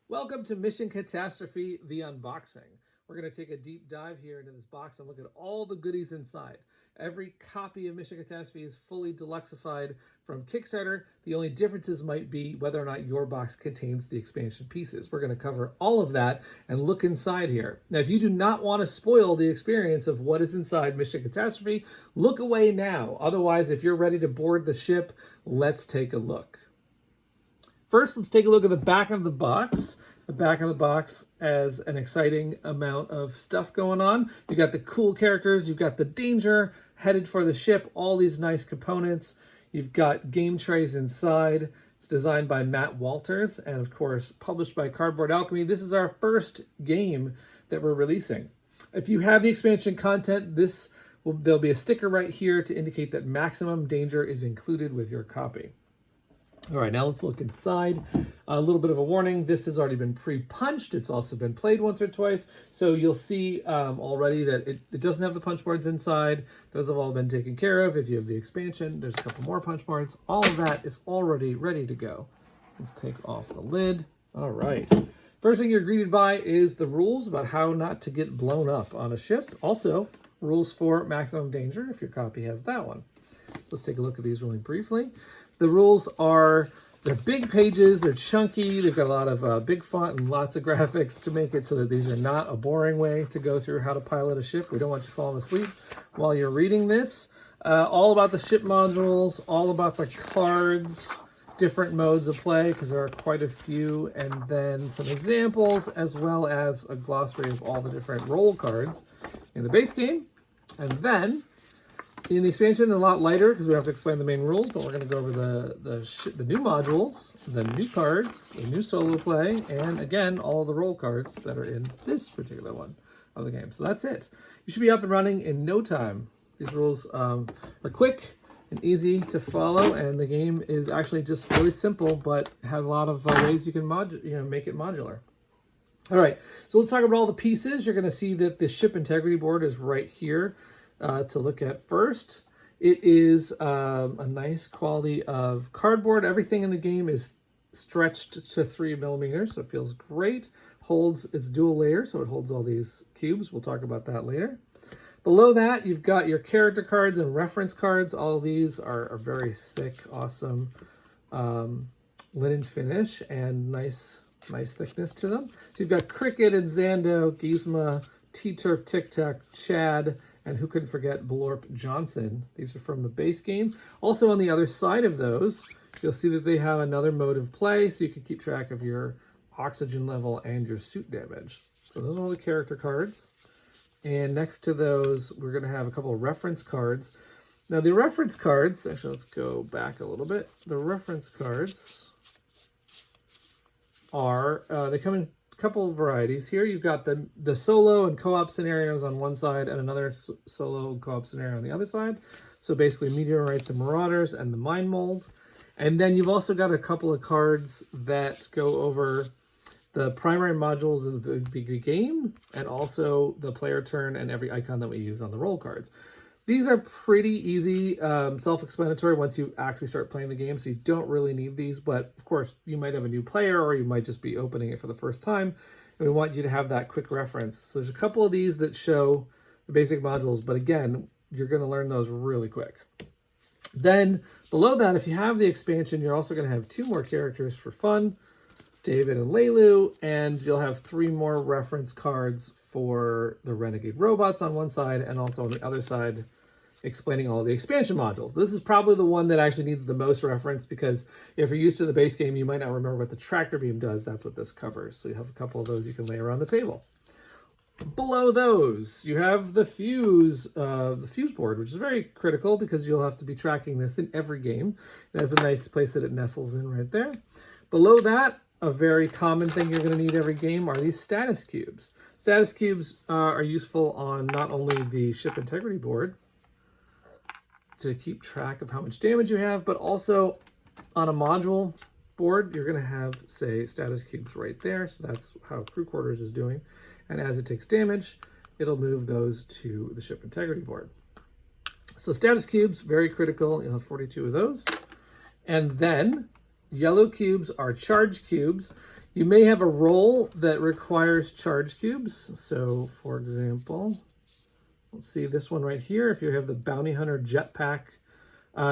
Welcome to Mission Catastrophe, the unboxing. We're going to take a deep dive here into this box and look at all the goodies inside. Every copy of Mission Catastrophe is fully deluxified from Kickstarter. The only differences might be whether or not your box contains the expansion pieces. We're going to cover all of that and look inside here. Now, if you do not want to spoil the experience of what is inside Mission Catastrophe, look away now. Otherwise, if you're ready to board the ship, let's take a look. First, let's take a look at the back of the box. The back of the box has an exciting amount of stuff going on. You've got the cool characters, you've got the danger headed for the ship, all these nice components. You've got game trays inside. It's designed by Matt Walters and, of course, published by Cardboard Alchemy. This is our first game that we're releasing. If you have the expansion content, there'll be a sticker right here to indicate that maximum danger is included with your copy. All right, now let's look inside. A little bit of a warning. This has already been pre-punched. It's also been played once or twice. So you'll see already that it doesn't have the punch boards inside. Those have all been taken care of. If you have the expansion, there's a couple more punch boards. All of that is already ready to go. Let's take off the lid. All right. First thing you're greeted by is the rules about how not to get blown up on a ship. Also, rules for maximum danger, if your copy has that one. So let's take a look at these really briefly. The rules they're big pages, they're chunky, they've got a lot of big font and lots of graphics to make it so that these are not a boring way to go through how to pilot a ship. We don't want you falling asleep while you're reading this. All about the ship modules, all about the cards, different modes of play, because there are quite a few, and then some examples, as well as a glossary of all the different role cards in the base game. And then in the expansion, a lot lighter because we don't have to explain the main rules, but we're going to go over the new modules, the new cards, the new solo play, and again, all the role cards that are in this particular one of the game. So that's it. You should be up and running in no time. These rules are quick and easy to follow, and the game is actually just really simple, but has a lot of ways you can make it modular. All right, so let's talk about all the pieces. You're going to see that the ship integrity board is right here. To look at first. It is a nice quality of cardboard. Everything in the game is stretched to 3 millimeters, so it feels great. It's dual layer, so it holds all these cubes. We'll talk about that later. Below that, you've got your character cards and reference cards. All of these are very thick, awesome linen finish and nice thickness to them. So you've got Cricket and Zando, Gizmo, T-Turp, Tic Tac, Chad, and who couldn't forget Blorp Johnson. These are from the base game. Also on the other side of those, you'll see that they have another mode of play, so you can keep track of your oxygen level and your suit damage. So those are all the character cards. And next to those, we're going to have a couple of reference cards. Now the reference cards, actually let's go back a little bit. The reference cards they come in couple of varieties here. You've got the solo and co-op scenarios on one side and another solo co-op scenario on the other side. So basically Meteorites and Marauders and the Mind Mold. And then you've also got a couple of cards that go over the primary modules of the game and also the player turn and every icon that we use on the roll cards. These are pretty easy, self-explanatory once you actually start playing the game, so you don't really need these, but of course you might have a new player or you might just be opening it for the first time, and we want you to have that quick reference. So there's a couple of these that show the basic modules, but again, you're going to learn those really quick. Then below that, if you have the expansion, you're also going to have 2 more characters for fun, David and Leilu, and you'll have 3 more reference cards for the Renegade robots on one side and also on the other side explaining all the expansion modules. This is probably the one that actually needs the most reference because if you're used to the base game, you might not remember what the tractor beam does. That's what this covers. So you have a couple of those you can lay around the table. Below those, you have the fuse board, which is very critical because you'll have to be tracking this in every game. It has a nice place that it nestles in right there. Below that, a very common thing you're going to need every game are these status cubes. Status cubes are useful on not only the ship integrity board to keep track of how much damage you have, but also on a module board, you're going to have, say, status cubes right there. So that's how crew quarters is doing. And as it takes damage, it'll move those to the ship integrity board. So status cubes, very critical. You'll have 42 of those. And then Yellow cubes are charge cubes. You may have a role that requires charge cubes. So, for example, let's see this one right here. If you have the Bounty Hunter Jetpack,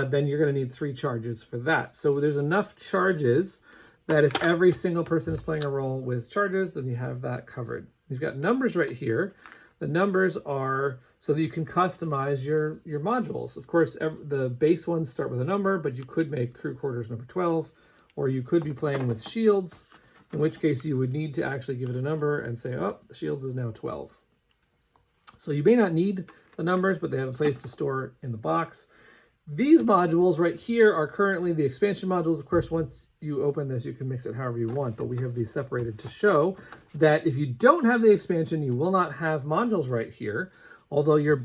then you're going to need 3 charges for that. So there's enough charges that if every single person is playing a role with charges, then you have that covered. You've got numbers right here. The numbers are so that you can customize your modules. Of course, the base ones start with a number, but you could make crew quarters number 12, or you could be playing with shields, in which case you would need to actually give it a number and say, oh, the shields is now 12. So you may not need the numbers, but they have a place to store in the box. These modules right here are currently the expansion modules. Of course, once you open this, you can mix it however you want, but we have these separated to show that if you don't have the expansion, you will not have modules right here. Although your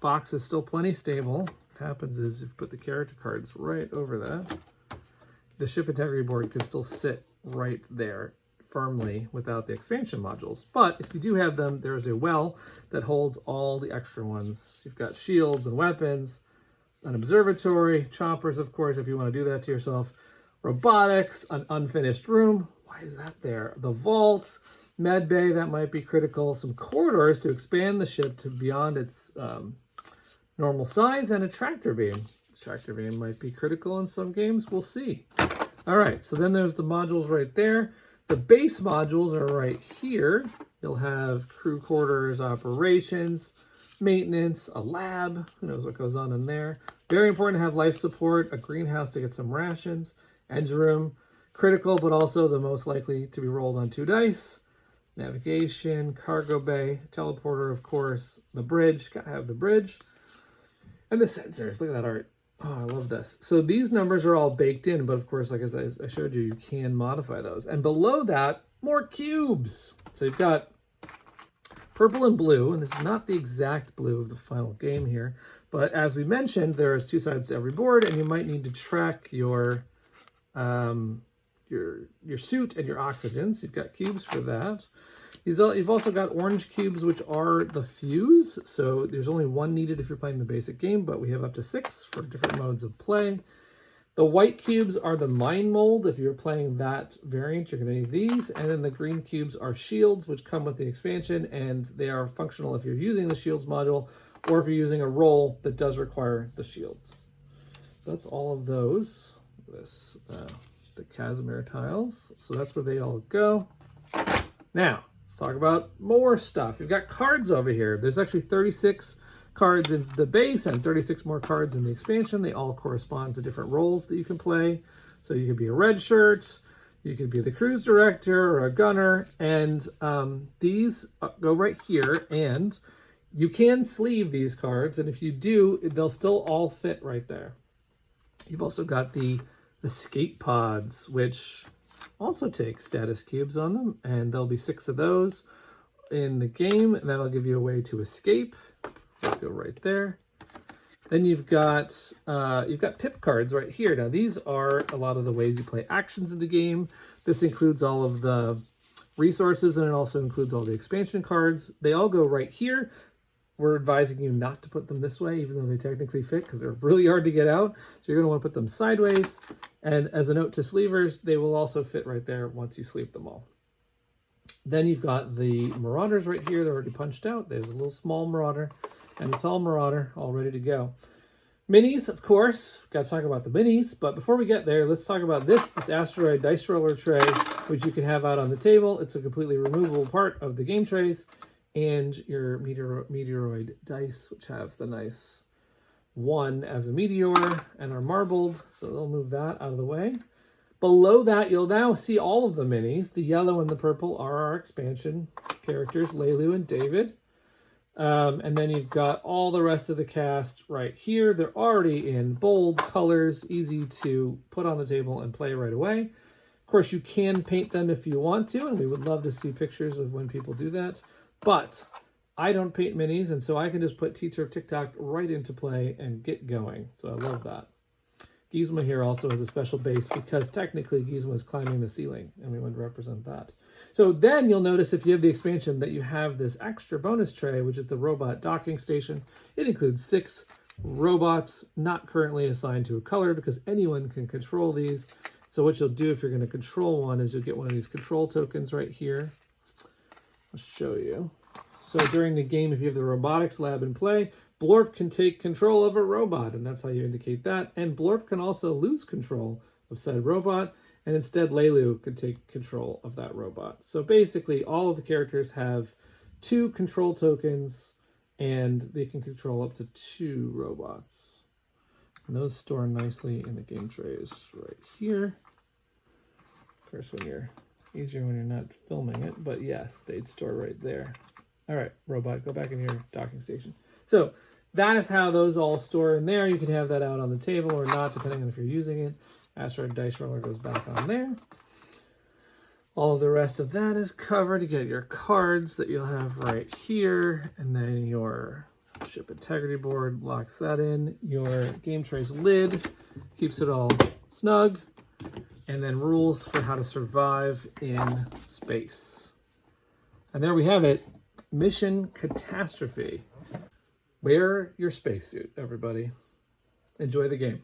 box is still plenty stable. What happens is if you put the character cards right over that, the ship integrity board can still sit right there firmly without the expansion modules. But if you do have them, there's a well that holds all the extra ones. You've got shields and weapons, an observatory, choppers, of course, if you want to do that to yourself, robotics, an unfinished room. Why is that there? The vault, med bay, that might be critical, some corridors to expand the ship to beyond its normal size, and a tractor beam. This tractor beam might be critical in some games. We'll see. All right, so then there's the modules right there. The base modules are right here. You'll have crew quarters, operations, maintenance, a lab, who knows what goes on in there. Very important to have life support, a greenhouse to get some rations, engine room, critical, but also the most likely to be rolled on 2 dice. Navigation, cargo bay, teleporter, of course, the bridge, gotta have the bridge. And the sensors, look at that art. Oh, I love this. So these numbers are all baked in, but of course, like as I showed you, you can modify those. And below that, more cubes. So you've got purple and blue, and this is not the exact blue of the final game here, but as we mentioned, there's 2 sides to every board, and you might need to track your suit and your oxygens. You've got cubes for that. You've also got orange cubes, which are the fuse. So there's only 1 needed if you're playing the basic game, but we have up to 6 for different modes of play. The white cubes are the mine mold. If you're playing that variant, you're going to need these. And then the green cubes are shields, which come with the expansion, and they are functional if you're using the shields module or if you're using a role that does require the shields. That's all of those. The Casimir tiles. So that's where they all go. Now, let's talk about more stuff. You've got cards over here. There's actually 36 cards in the base and 36 more cards in the expansion. They all correspond to different roles that you can play. So you could be a red shirt, you could be the cruise director or a gunner, and these go right here, and you can sleeve these cards, and if you do, they'll still all fit right there. You've also got the escape pods, which also take status cubes on them, and there'll be 6 of those in the game, and that'll give you a way to escape. Let's go right there. Then you've got pip cards right here. Now these are a lot of the ways you play actions in the game. This includes all of the resources, and it also includes all the expansion cards. They all go right here. We're advising you not to put them this way, even though they technically fit, because they're really hard to get out. So you're going to want to put them sideways. And as a note to sleevers, they will also fit right there once you sleeve them all. Then you've got the Marauders right here. They're already punched out. There's a little small Marauder, and it's all Marauder, all ready to go. Minis, of course. Got to talk about the minis. But before we get there, let's talk about this asteroid dice roller tray, which you can have out on the table. It's a completely removable part of the game trays. And your meteoroid dice, which have the nice 1 as a meteor and are marbled. So they'll move that out of the way. Below that, you'll now see all of the minis. The yellow and the purple are our expansion characters, Leilu and David. And then you've got all the rest of the cast right here. They're already in bold colors, easy to put on the table and play right away. Of course, you can paint them if you want to, and we would love to see pictures of when people do that. But I don't paint minis, and so I can just put Teacher of TikTok right into play and get going. So I love that. Gizmo here also has a special base because technically Gizmo is climbing the ceiling, and we want to represent that. So then you'll notice if you have the expansion that you have this extra bonus tray, which is the robot docking station. It includes 6 robots not currently assigned to a color because anyone can control these. So what you'll do if you're going to control one is you'll get one of these control tokens right here. I'll show you. So during the game, if you have the robotics lab in play, Blorp can take control of a robot, and that's how you indicate that. And Blorp can also lose control of said robot, and instead Leilu could take control of that robot. So basically, all of the characters have 2 control tokens, and they can control up to 2 robots. And those store nicely in the game trays right here. Of course, easier when you're not filming it, but yes, they'd store right there. All right, robot, go back in your docking station. So that is how those all store in there. You can have that out on the table or not, depending on if you're using it. Asteroid Dice Roller goes back on there. All of the rest of that is covered. You get your cards that you'll have right here, and then your ship integrity board locks that in. Your game trays lid keeps it all snug, and then rules for how to survive in space. And there we have it. Mission Catastrophe. Wear your spacesuit, everybody. Enjoy the game.